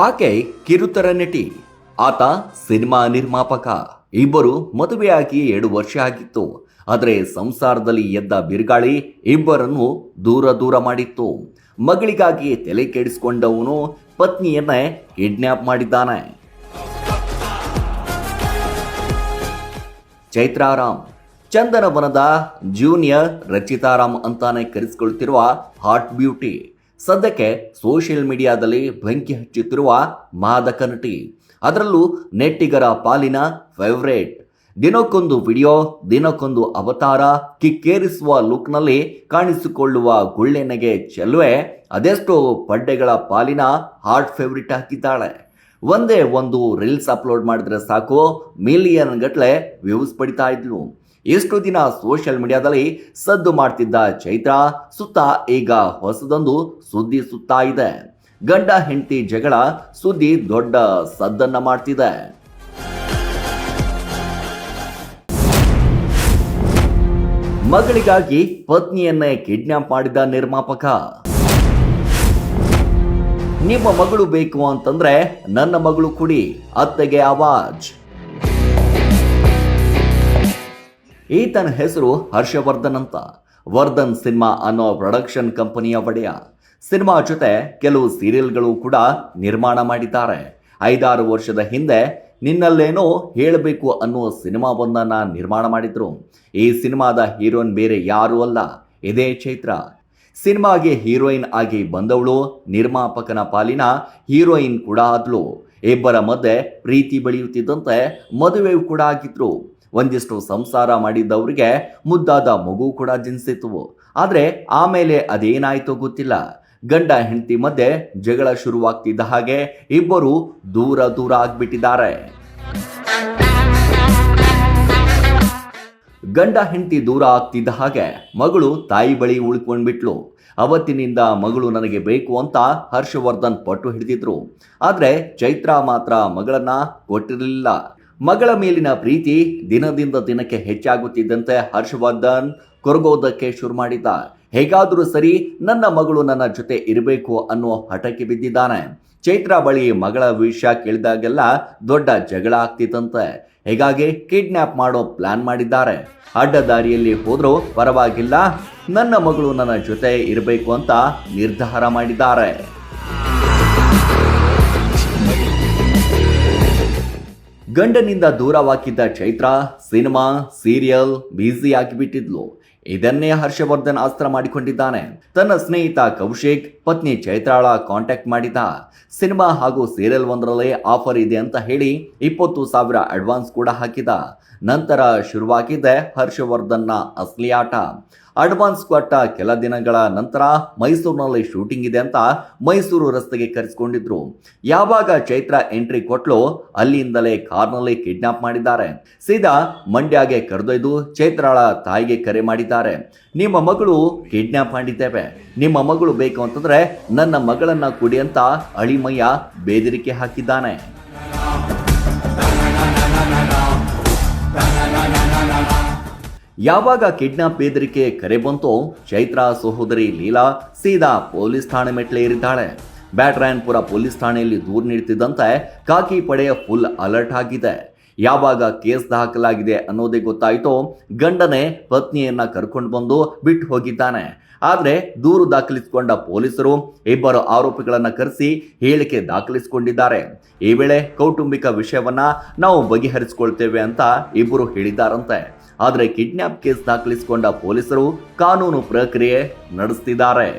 ಆಕೆ ಕಿರುತೆರೆ ನಟಿ, ಆತ ಸಿನಿಮಾ ನಿರ್ಮಾಪಕ. ಇಬ್ಬರು ಮದುವೆಯಾಗಿ 2 ವರ್ಷ ಆಗಿತ್ತು. ಆದರೆ ಸಂಸಾರದಲ್ಲಿ ಎದ್ದ ಬಿರುಗಾಳಿ ಇಬ್ಬರನ್ನು ದೂರ ಮಾಡಿತ್ತು. ಮಗಳಿಗಾಗಿ ತಲೆ ಕೆಡಿಸಿಕೊಂಡವನು ಪತ್ನಿಯನ್ನೇ ಕಿಡ್ನ್ಯಾಪ್ ಮಾಡಿದ್ದಾನೆ. ಚೈತ್ರಾರಾಮ್ ಚಂದನವನದ ಜೂನಿಯರ್ ರಚಿತಾರಾಮ್ ಅಂತಾನೆ ಕರೆಸಿಕೊಳ್ಳುತ್ತಿರುವ ಹಾಟ್ ಬ್ಯೂಟಿ. ಸದ್ಯಕ್ಕೆ ಸೋಷಿಯಲ್ ಮೀಡಿಯಾದಲ್ಲಿ ಬೆಂಕಿ ಹಚ್ಚುತ್ತಿರುವ ಮಾದಕ ನಟಿ, ಅದರಲ್ಲೂ ನೆಟ್ಟಿಗರ ಪಾಲಿನ ಫೇವರೇಟ್. ದಿನಕ್ಕೊಂದು ವಿಡಿಯೋ, ದಿನಕ್ಕೊಂದು ಅವತಾರ, ಕಿಕ್ಕೇರಿಸುವ ಲುಕ್ನಲ್ಲಿ ಕಾಣಿಸಿಕೊಳ್ಳುವ ಗುಳ್ಳೆನೆಗೆ ಚೆಲುವೆ ಅದೆಷ್ಟೋ ಪಡ್ಡೆಗಳ ಪಾಲಿನ ಹಾಟ್ ಫೇವರಿಟ್ ಹಾಕಿದ್ದಾಳೆ. ಒಂದೇ ಒಂದು ರೀಲ್ಸ್ ಅಪ್ಲೋಡ್ ಮಾಡಿದ್ರೆ ಸಾಕು, ಮಿಲಿಯನ್ ಗಟ್ಟಲೆ ವ್ಯೂಸ್ ಪಡಿತಾ ಇದ್ಲು. ಇಷ್ಟು ದಿನ ಸೋಷಿಯಲ್ ಮೀಡಿಯಾದಲ್ಲಿ ಸದ್ದು ಮಾಡ್ತಿದ್ದ ಚೈತ್ರ ಸುತ್ತ ಈಗ ಹೊಸದೊಂದು ಸುದ್ದಿ ಸುತ್ತಾ ಇದೆ. ಗಂಡ ಹೆಂಡತಿ ಜಗಳ ಸುದ್ದಿ ದೊಡ್ಡ ಸದ್ದನ್ನ ಮಾಡ್ತಿದೆ. ಮಗಳಿಗಾಗಿ ಪತ್ನಿಯನ್ನೇ ಕಿಡ್ನಾಪ್ ಮಾಡಿದ ನಿರ್ಮಾಪಕ. ನಿಮ್ಮ ಮಗಳು ಬೇಕು ಅಂತಂದ್ರೆ ನನ್ನ ಮಗಳು ಕೊಡಿ, ಅತ್ತೆಗೆ ಆವಾಜ್. ಈತನ ಹೆಸರು ಹರ್ಷವರ್ಧನ್ ಅಂತ. ವರ್ಧನ್ ಸಿನಿಮಾ ಅನ್ನೋ ಪ್ರೊಡಕ್ಷನ್ ಕಂಪನಿಯ ಒಡೆಯ. ಸಿನಿಮಾ ಜೊತೆ ಕೆಲವು ಸೀರಿಯಲ್ಗಳು ಕೂಡ ನಿರ್ಮಾಣ ಮಾಡಿದ್ದಾರೆ. 5-6 ವರ್ಷದ ಹಿಂದೆ ನಿನ್ನಲ್ಲೇನೋ ಹೇಳಬೇಕು ಅನ್ನೋ ಸಿನಿಮಾವೊಂದನ್ನು ನಿರ್ಮಾಣ ಮಾಡಿದ್ರು. ಈ ಸಿನಿಮಾದ ಹೀರೋಯಿನ್ ಬೇರೆ ಯಾರೂ ಅಲ್ಲ, ಇದೇ ಚೈತ್ರ. ಸಿನಿಮಾಗೆ ಹೀರೋಯಿನ್ ಆಗಿ ಬಂದವಳು ನಿರ್ಮಾಪಕನ ಪಾಲಿನ ಹೀರೋಯಿನ್ ಕೂಡ ಆದ್ಲು. ಇಬ್ಬರ ಮಧ್ಯೆ ಪ್ರೀತಿ ಬೆಳೆಯುತ್ತಿದ್ದಂತೆ ಮದುವೆಯೂ ಕೂಡ ಆಗಿದ್ರು. ಒಂದಿಷ್ಟು ಸಂಸಾರ ಮಾಡಿದ್ದವರಿಗೆ ಮುದ್ದಾದ ಮಗು ಕೂಡ ಜನಿಸಿತು. ಆದರೆ ಆಮೇಲೆ ಅದೇನಾಯ್ತೋ ಗೊತ್ತಿಲ್ಲ. ಗಂಡ ಹೆಂಡತಿ ಮಧ್ಯೆ ಜಗಳ ಶುರುವಾಗ್ತಿದ್ದ ಹಾಗೆ ಇಬ್ಬರು ದೂರ ಆಗ್ಬಿಟ್ಟಿದ್ದಾರೆ. ಗಂಡ ಹೆಂಡತಿ ದೂರ ಆಗ್ತಿದ್ದ ಹಾಗೆ ಮಗಳು ತಾಯಿ ಬಳಿ ಉಳ್ಕೊಂಡ್ಬಿಟ್ಲು. ಅವತ್ತಿನಿಂದ ಮಗಳು ನನಗೆ ಬೇಕು ಅಂತ ಹರ್ಷವರ್ಧನ್ ಪಟ್ಟು ಹಿಡಿದಿದ್ರು. ಆದರೆ ಚೈತ್ರ ಮಾತ್ರ ಮಗಳನ್ನ ಕೊಟ್ಟಿರಲಿಲ್ಲ. ಮಗಳ ಮೇಲಿನ ಪ್ರೀತಿ ದಿನದಿಂದ ದಿನಕ್ಕೆ ಹೆಚ್ಚಾಗುತ್ತಿದ್ದಂತೆ ಹರ್ಷವರ್ಧನ್ ಕೊರಗೋದಕ್ಕೆ ಶುರು ಮಾಡಿದ್ದ. ಹೇಗಾದರೂ ಸರಿ ನನ್ನ ಮಗಳು ನನ್ನ ಜೊತೆ ಇರಬೇಕು ಅನ್ನೋ ಹಠಕ್ಕೆ ಬಿದ್ದಿದ್ದಾನೆ. ಚೈತ್ರ ಬಳಿ ಮಗಳ ವಿಷಯ ಕೇಳಿದಾಗೆಲ್ಲ ದೊಡ್ಡ ಜಗಳ ಆಗ್ತಿತ್ತಂತೆ. ಹೀಗಾಗಿ ಕಿಡ್ನ್ಯಾಪ್ ಮಾಡೋ ಪ್ಲಾನ್ ಮಾಡಿದ್ದಾರೆ. ಅಡ್ಡ ದಾರಿಯಲ್ಲಿ ಹೋದ್ರೂ ಪರವಾಗಿಲ್ಲ, ನನ್ನ ಮಗಳು ನನ್ನ ಜೊತೆ ಇರಬೇಕು ಅಂತ ನಿರ್ಧಾರ ಮಾಡಿದ್ದಾರೆ. ಗಂಡನಿಂದ ದೂರವಾಗಿದ್ದ ಚೈತ್ರ ಸಿನಿಮಾ, ಸೀರಿಯಲ್ ಬ್ಯುಸಿ ಆಗಿಬಿಟ್ಟಿದ್ಲು. ಇದನ್ನೇ ಹರ್ಷವರ್ಧನ್ ಅಸ್ತ್ರ ಮಾಡಿಕೊಂಡಿದ್ದಾನೆ. ತನ್ನ ಸ್ನೇಹಿತ ಕೌಶಿಕ್ ಪತ್ನಿ ಚೈತ್ರಾಳ ಕಾಂಟ್ಯಾಕ್ಟ್ ಮಾಡಿದ. ಸಿನಿಮಾ ಹಾಗೂ ಸೀರಿಯಲ್ ಒಂದರಲ್ಲೇ ಆಫರ್ ಇದೆ ಅಂತ ಹೇಳಿ 20,000 ಅಡ್ವಾನ್ಸ್ ಕೂಡ ಹಾಕಿದ. ನಂತರ ಶುರುವಾಗಿದ್ದೆ ಹರ್ಷವರ್ಧನ್ನ ಅಸಲಿ ಆಟ. ಅಡ್ವಾನ್ಸ್ ಕೊಟ್ಟ ಕೆಲ ದಿನಗಳ ನಂತರ ಮೈಸೂರಿನಲ್ಲಿ ಶೂಟಿಂಗ್ ಇದೆ ಅಂತ ಮೈಸೂರು ರಸ್ತೆಗೆ ಕರೆಸಿಕೊಂಡಿದ್ರು. ಯಾವಾಗ ಚೈತ್ರ ಎಂಟ್ರಿ ಕೊಟ್ಲು ಅಲ್ಲಿಂದಲೇ ಕಾರ್ನಲ್ಲಿ ಕಿಡ್ನಾಪ್ ಮಾಡಿದ್ದಾರೆ. ಸೀದಾ ಮಂಡ್ಯಗೆ ಕರೆದೊಯ್ದು ಚೈತ್ರಾಳ ತಾಯಿಗೆ ಕರೆ ಮಾಡಿದ್ದಾರೆ. ನಿಮ್ಮ ಮಗಳು ಕಿಡ್ನಾಪ್ ಮಾಡಿದ್ದೇವೆ, ನಿಮ್ಮ ಮಗಳು ಬೇಕು ಅಂತಂದ್ರೆ ನನ್ನ ಮಗಳನ್ನ ಕೊಡಿ ಅಂತ ಅಳಿಮಯ್ಯ ಬೇದರಿಕೆ ಹಾಕಿದ್ದಾನೆ. ಯಾವಾಗ ಕಿಡ್ನಾಪ್ ಬೆದರಿಕೆ ಕರೆ ಬಂತೋ ಚೈತ್ರ ಸಹೋದರಿ ಲೀಲಾ ಸೀದಾ ಪೊಲೀಸ್ ಠಾಣೆ ಮೆಟ್ಲೇರಿದ್ದಾಳೆ. ಬ್ಯಾಟರಾಯನಪುರ ಪೊಲೀಸ್ ಠಾಣೆಯಲ್ಲಿ ದೂರು ನೀಡುತ್ತಿದ್ದಂತೆ ಖಾಕಿ ಪಡೆಯ ಫುಲ್ ಅಲರ್ಟ್ ಆಗಿದೆ. ಯಾವಾಗ ಕೇಸ್ ದಾಖಲಾಗಿದೆ ಅನ್ನೋದೇ ಗೊತ್ತಾಯಿತೋ ಗಂಡನೇ ಪತ್ನಿಯನ್ನ ಕರ್ಕೊಂಡು ಬಂದು ಬಿಟ್ಟು ಹೋಗಿದ್ದಾನೆ. ಆದರೆ ದೂರು ದಾಖಲಿಸಿಕೊಂಡ ಪೊಲೀಸರು ಇಬ್ಬರು ಆರೋಪಿಗಳನ್ನ ಕರೆಸಿ ಹೇಳಿಕೆ ದಾಖಲಿಸಿಕೊಂಡಿದ್ದಾರೆ. ಈ ವೇಳೆ ಕೌಟುಂಬಿಕ ವಿಷಯವನ್ನ ನಾವು ಬಗೆಹರಿಸಿಕೊಳ್ತೇವೆ ಅಂತ ಇಬ್ಬರು ಹೇಳಿದ್ದಾರಂತೆ. ಆದರೆ ಕಿಡ್ನ್ಯಾಪ್ ಕೇಸ್ ದಾಖಲಿಸಿಕೊಂಡ ಪೊಲೀಸರು ಕಾನೂನು ಪ್ರಕ್ರಿಯೆ ನಡೆಸುತ್ತಿದ್ದಾರೆ.